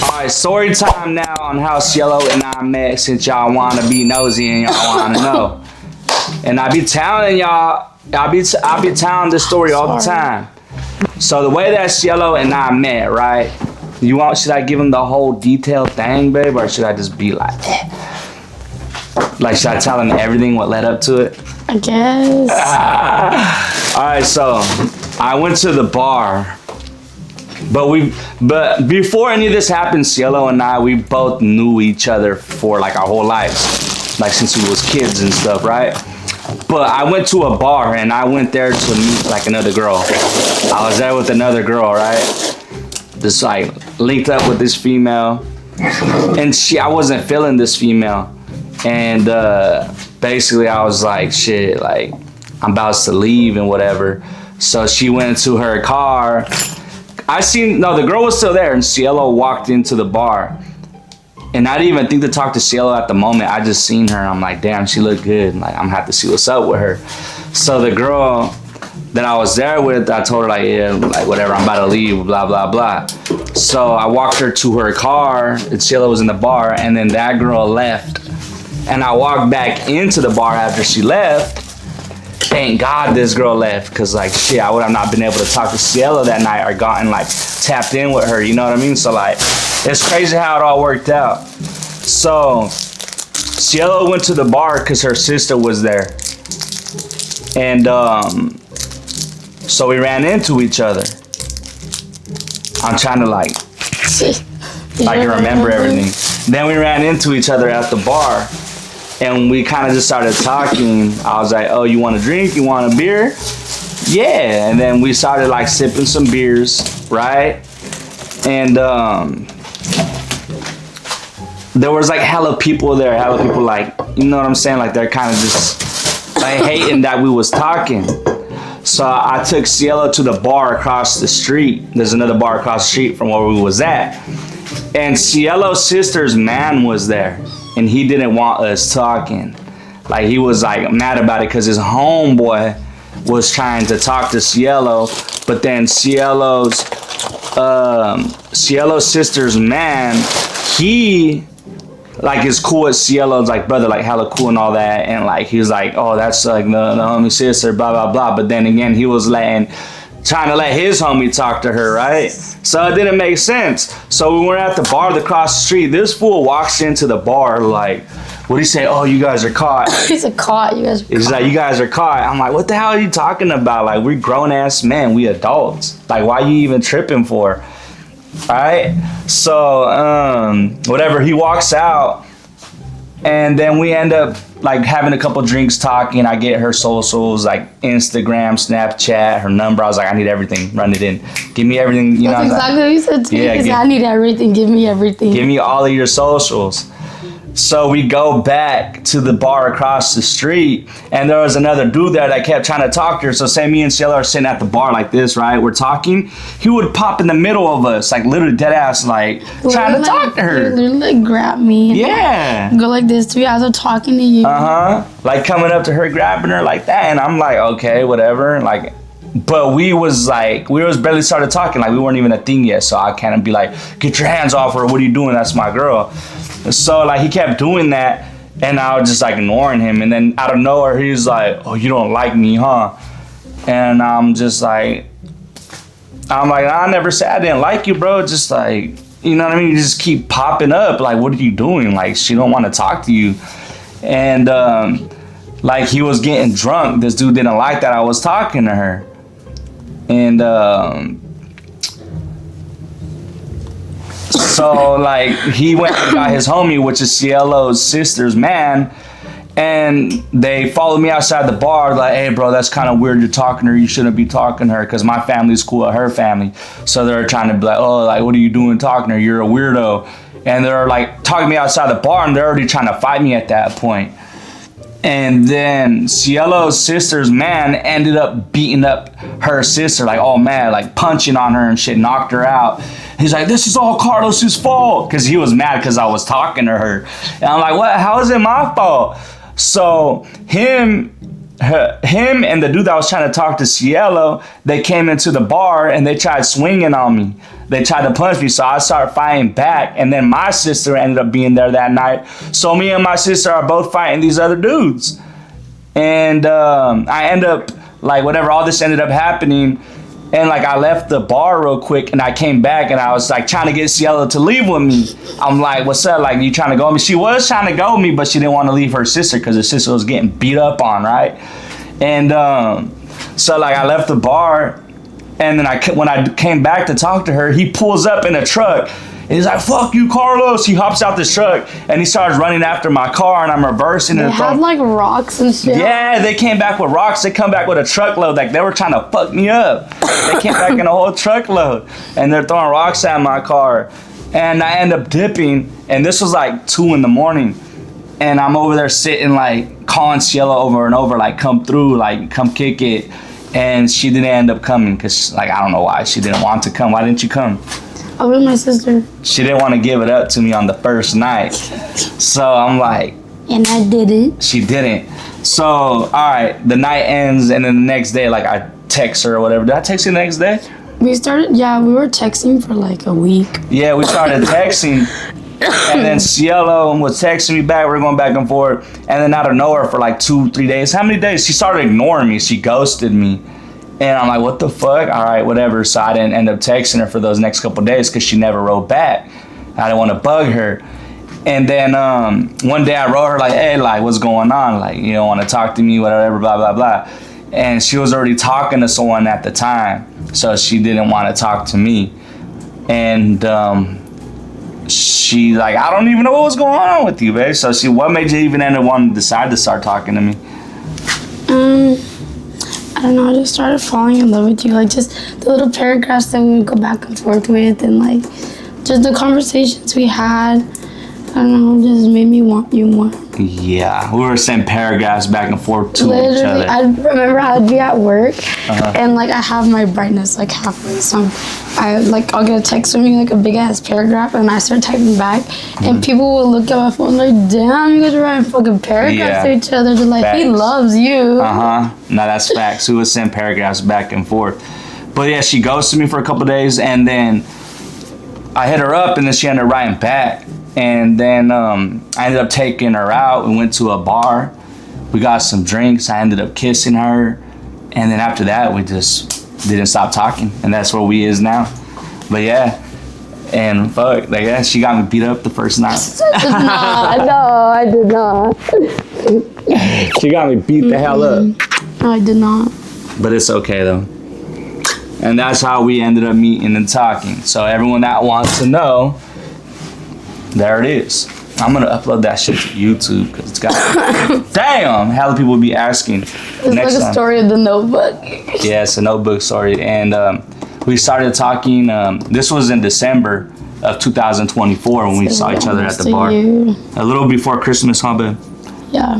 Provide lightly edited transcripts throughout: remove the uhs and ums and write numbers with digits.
Alright, story time now on how Cielo and I met, since y'all want to be nosy and y'all want to know. And I be telling y'all, I be telling this story all the time. So the way that Cielo and I met, right? Should I give him the whole detailed thing, babe? Or should I just be like, like, should I tell him everything what led up to it? I guess. Alright, so I went to the bar. But before any of this happened, Cielo and I, we both knew each other for like our whole lives. Like since we was kids and stuff, right? But I went to a bar and I went there to meet like another girl. I was there with another girl, right? Just like linked up with this female. And I wasn't feeling this female. And basically I was like, shit, like I'm about to leave and whatever. So she went into her car. The girl was still there, and Cielo walked into the bar. And I didn't even think to talk to Cielo at the moment. I just seen her, and I'm like, damn, she looked good. Like, I'm gonna have to see what's up with her. So the girl that I was there with, I told her, like, yeah, like, whatever, I'm about to leave, blah, blah, blah. So I walked her to her car, and Cielo was in the bar, and then that girl left. And I walked back into the bar after she left. Thank God this girl left, because like shit, I would have not been able to talk to Cielo that night or gotten like tapped in with her, you know what I mean? So like, it's crazy how it all worked out. So Cielo went to the bar because her sister was there. And so we ran into each other. I'm trying to like remember everything. Then we ran into each other at the bar. And we kind of just started talking. I was like, oh, you want a drink? You want a beer? Yeah. And then we started like sipping some beers, right? And there was like hella people there. Hella people like, you know what I'm saying? Like they're kind of just like hating that we was talking. So I took Cielo to the bar across the street. There's another bar across the street from where we was at. And Cielo's sister's man was there. And he didn't want us talking. Like he was like mad about it because his homeboy was trying to talk to Cielo, but then Cielo's sister's man, he like is cool with Cielo's like brother, like hella cool and all that, and like he was like, oh, that's like the homie sister, blah blah blah. But then again, he was trying to let his homie talk to her, right? So it didn't make sense. So we were at the bar across the street. This fool walks into the bar like, what do you say? Oh, you guys are caught. He's a caught. You guys are caught. He's like, you guys are caught. I'm like, what the hell are you talking about? Like, we're grown ass men. We adults. Like, why are you even tripping for? Right? So, whatever. He walks out. And then we end up like having a couple drinks talking. I get her socials, like Instagram, Snapchat, her number. I was like, I need everything. Run it in. Give me everything. You know, that's exactly what you said to me. Yeah, I need everything. Give me everything. Give me all of your socials. So we go back to the bar across the street, and there was another dude there that kept trying to talk to her. So say me and Cielo are sitting at the bar like this, right? We're talking. He would pop in the middle of us, like literally dead ass, like trying to talk to her. Literally like grab me. Yeah. Go like this to me as I'm talking to you. Like coming up to her, grabbing her like that, and I'm like, okay, whatever. Like, but we was barely started talking. Like we weren't even a thing yet. So I can't be like, get your hands off her. What are you doing? That's my girl. So like he kept doing that, and I was just like ignoring him. And then out of nowhere, he was like, oh, you don't like me, huh? And I'm like, I never said I didn't like you, bro. Just like, you know what I mean? You just keep popping up. Like, what are you doing? Like, she don't want to talk to you. And like he was getting drunk. This dude didn't like that I was talking to her. And so like he went and got his homie, which is Cielo's sister's man, and they followed me outside the bar like, hey bro, that's kind of weird, you're talking to her, you shouldn't be talking to her, because my family's cool with her family. So they're trying to be like, oh, like what are you doing talking to her, you're a weirdo. And they're like talking to me outside the bar, and they're already trying to fight me at that point. And then Cielo's sister's man ended up beating up her sister, like all mad, like punching on her and shit, knocked her out. He's like, this is all Carlos's fault, because he was mad because I was talking to her. And I'm like, what? How is it my fault? So him and the dude that was trying to talk to Cielo, they came into the bar and they tried swinging on me. they tried to punch me, so I started fighting back, and then my sister ended up being there that night. So me and my sister are both fighting these other dudes, and I end up like whatever. All this ended up happening, and like I left the bar real quick, and I came back, and I was like trying to get Cielo to leave with me. I'm like, "What's up? Like, you trying to go with me?" She was trying to go with me, but she didn't want to leave her sister because her sister was getting beat up on, right? And so like I left the bar. And then when I came back to talk to her, he pulls up in a truck. And he's like, "Fuck you, Carlos." He hops out this truck and he starts running after my car, and I'm reversing. They had like rocks and shit. Yeah, they came back with rocks. They come back with a truckload. Like they were trying to fuck me up. They came back in a whole truckload. And they're throwing rocks at my car. And I end up dipping. And this was like 2 a.m. And I'm over there sitting like calling Cielo over and over, like come through, like come kick it. And she didn't end up coming because, like, I don't know why. She didn't want to come. Why didn't you come? I was with my sister. She didn't want to give it up to me on the first night. So I'm like... And I didn't. She didn't. So, all right, the night ends, and then the next day, like, I text her or whatever. Did I text you the next day? We were texting for, like, a week. Yeah, we started texting. And then Cielo was texting me back. We were going back and forth. And then out of nowhere for like 2-3 days. How many days? She started ignoring me. She ghosted me. And I'm like, what the fuck? All right, whatever. So I didn't end up texting her for those next couple of days because she never wrote back. I didn't want to bug her. And then one day I wrote her like, "Hey, like, what's going on? Like, you don't want to talk to me, whatever, blah, blah, blah." And she was already talking to someone at the time. So she didn't want to talk to me. And... she like, "I don't even know what was going on with you, babe." So what made you even end up wanting to decide to start talking to me? I don't know, I just started falling in love with you. Like just the little paragraphs that we would go back and forth with, and like just the conversations we had. I don't know, just made me want you more. Yeah, we were sending paragraphs back and forth to Literally, each other. I remember I'd be at work and like I have my brightness like halfway, so I'll get a text from you, like a big ass paragraph, and I start typing back, and people will look at my phone like, "Damn, you guys are writing fucking paragraphs to each other." They're like, facts. "He loves you." No, that's facts. We would send paragraphs back and forth. But yeah, she ghosted me for a couple of days, and then I hit her up, and then she ended up writing back. And then I ended up taking her out. We went to a bar. We got some drinks. I ended up kissing her. And then after that, we just didn't stop talking. And that's where we is now. But yeah. And fuck, like, yeah, she got me beat up the first night. No, I did not. She got me beat the hell up. No, I did not. But it's okay, though. And that's how we ended up meeting and talking. So everyone that wants to know, there it is. I'm gonna upload that shit to YouTube because it's got damn how the people will be asking. It's like a story of the Notebook. Yeah, it's a Notebook story, and we started talking. This was in December of 2024 when we saw each other at the bar. A little before Christmas, huh, babe? Yeah.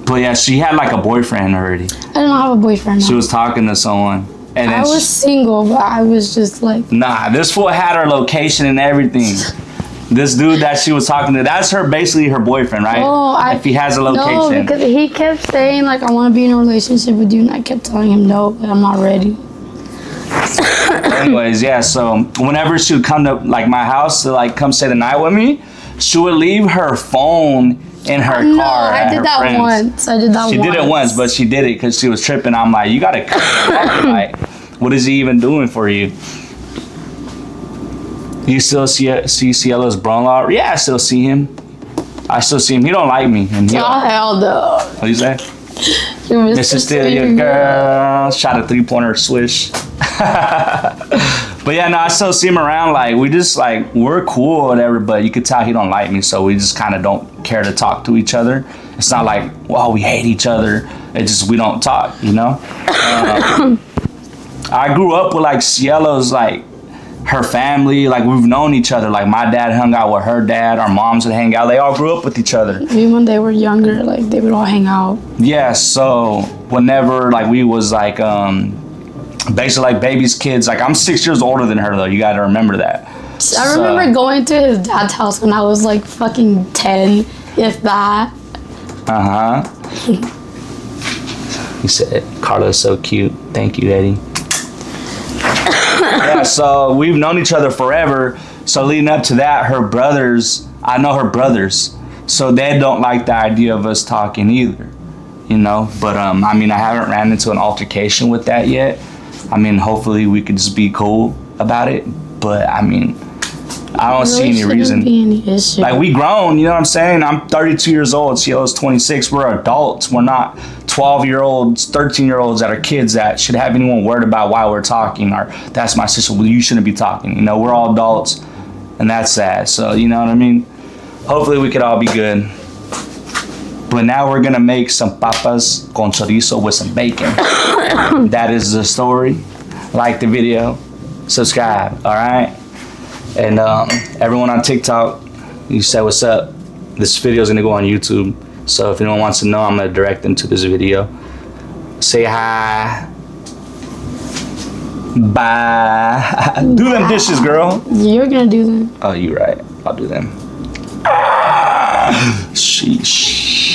But yeah, she had like a boyfriend already. I don't have a boyfriend now. She was talking to someone. And I was single, but I was just like... Nah, this fool had her location and everything. This dude that she was talking to, that's basically her boyfriend, right? Oh, if he has a location. No, because he kept saying, like, "I want to be in a relationship with you," and I kept telling him, "No, I'm not ready." Anyways, yeah, so whenever she would come to, like, my house to, like, come stay the night with me, she would leave her phone in her car. I did that once. She did it once, but she did it because she was tripping. I'm like, you got to come. Like, what is he even doing for you? You still see Cielo's brother-in-law? Yeah, I still see him. I still see him. He don't like me. And hell no. What do you say? Mr. Still your girl. Shot a 3-pointer swish. But yeah, no, I still see him around. Like, we just, like, we're cool or whatever, but you could tell he don't like me, so we just kind of don't care to talk to each other. It's not like, well, we hate each other. It's just we don't talk, you know? I grew up with, like, Cielo's, like, her family. Like, we've known each other. Like, my dad hung out with her dad. Our moms would hang out. They all grew up with each other. Even when they were younger, like, they would all hang out. Yeah, so whenever, like, we was, like, basically, like, baby's kids. Like, I'm 6 years older than her, though. You got to remember that. I remember going to his dad's house when I was, like, fucking 10, if that. He said, "Carlos so cute. Thank you, Eddie." Yeah, so we've known each other forever. So leading up to that, I know her brothers. So they don't like the idea of us talking either, you know? But, I mean, I haven't ran into an altercation with that yet. I mean, hopefully we could just be cool about it. But, I mean, I don't see any reason. Be any issue. Like, we grown, you know what I'm saying? I'm 32 years old. Cielo's 26. We're adults. We're not 12-year-olds, 13-year-olds that are kids that should have anyone worried about why we're talking, or that's my sister, well, you shouldn't be talking. You know, we're all adults, and that's sad. So, you know what I mean? Hopefully we could all be good. But now we're going to make some papas con chorizo with some bacon. That is the story. Like the video. Subscribe, all right? And everyone on TikTok, you say what's up. This video is gonna go on YouTube. So if anyone wants to know, I'm gonna direct them to this video. Say hi. Bye. Do them dishes, girl. You're gonna do them. Oh, you're right. I'll do them. Sheesh.